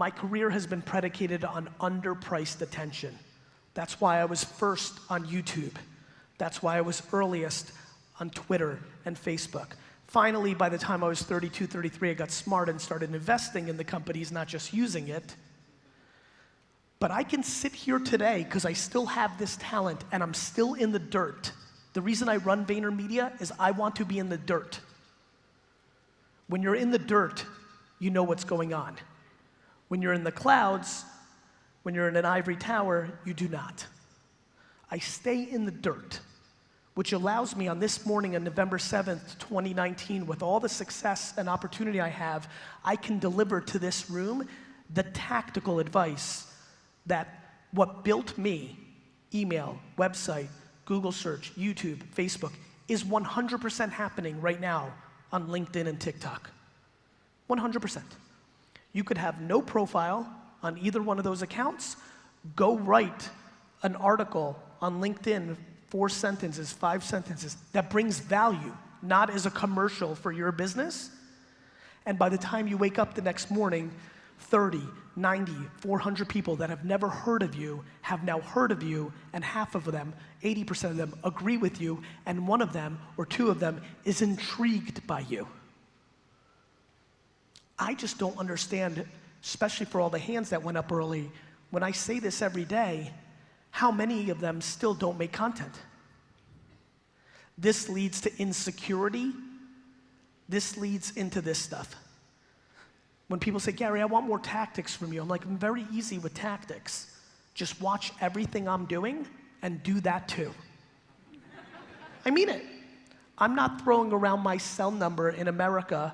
My career has been predicated on underpriced attention. That's why I was first on YouTube. That's why I was earliest on Twitter and Facebook. Finally, by the time I was 32, 33, I got smart and started investing in the companies, not just using it. But I can sit here today because I still have this talent and I'm still in the dirt. The reason I run VaynerMedia is I want to be in the dirt. When you're in the dirt, you know what's going on. When you're in the clouds, when you're in an ivory tower, you do not. I stay in the dirt, which allows me on this morning on November 7th, 2019, with all the success and opportunity I have, I can deliver to this room the tactical advice that what built me, email, website, Google search, YouTube, Facebook, is 100% happening right now on LinkedIn and TikTok. 100%. You could have no profile on either one of those accounts, go write an article on LinkedIn, 4 sentences, 5 sentences, that brings value, not as a commercial for your business. And by the time you wake up the next morning, 30, 90, 400 people that have never heard of you have now heard of you, and half of them, 80% of them, agree with you, and one of them or two of them is intrigued by you. I just don't understand, especially for all the hands that went up early, when I say this every day, how many of them still don't make content? This leads to insecurity. This leads into this stuff. When people say, Gary, I want more tactics from you, I'm like, I'm very easy with tactics. Just watch everything I'm doing and do that too. I mean it. I'm not throwing around my cell number in America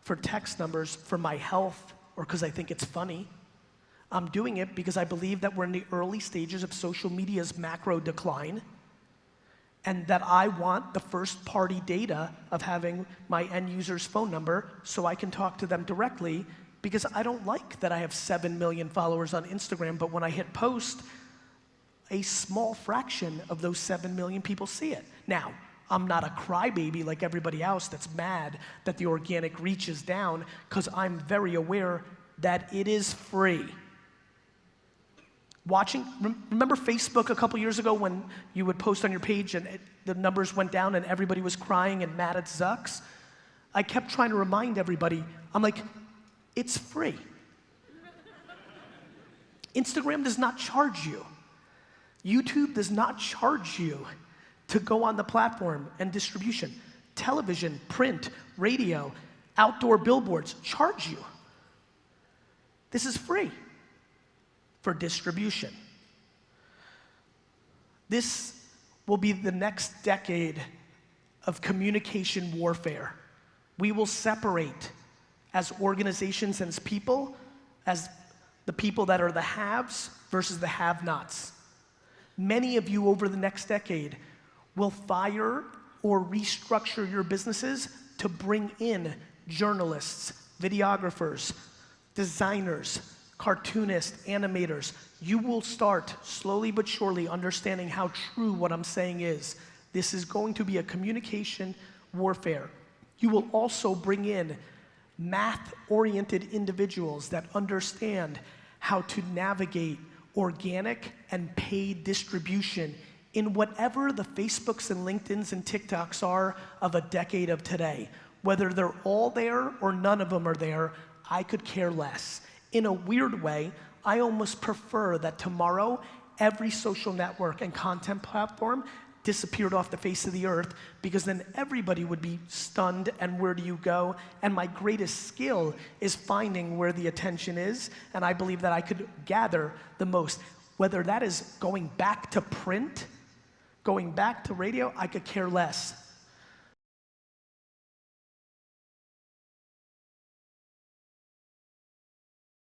for text numbers for my health or because I think it's funny. I'm doing it because I believe that we're in the early stages of social media's macro decline, and that I want the first party data of having my end user's phone number so I can talk to them directly, because I don't like that I have 7 million followers on Instagram, but when I hit post, a small fraction of those 7 million people see it. Now, I'm not a crybaby like everybody else that's mad that the organic reach is down, because I'm very aware that it is free. Remember Facebook a couple years ago when you would post on your page and the numbers went down and everybody was crying and mad at Zucks? I kept trying to remind everybody, I'm like, it's free. Instagram does not charge you. YouTube does not charge you to go on the platform and distribution. Television, print, radio, outdoor billboards charge you. This is free for distribution. This will be the next decade of communication warfare. We will separate as organizations and as people, as the people that are the haves versus the have-nots. Many of you over the next decade will fire or restructure your businesses to bring in journalists, videographers, designers, cartoonists, animators. You will start slowly but surely understanding how true what I'm saying is. This is going to be a communication warfare. You will also bring in math-oriented individuals that understand how to navigate organic and paid distribution in whatever the Facebooks and LinkedIns and TikToks are of a decade of today. Whether they're all there or none of them are there, I could care less. In a weird way, I almost prefer that tomorrow every social network and content platform disappeared off the face of the earth, because then everybody would be stunned and where do you go? And my greatest skill is finding where the attention is, and I believe that I could gather the most. Whether that is going back to print, going back to radio, I could care less.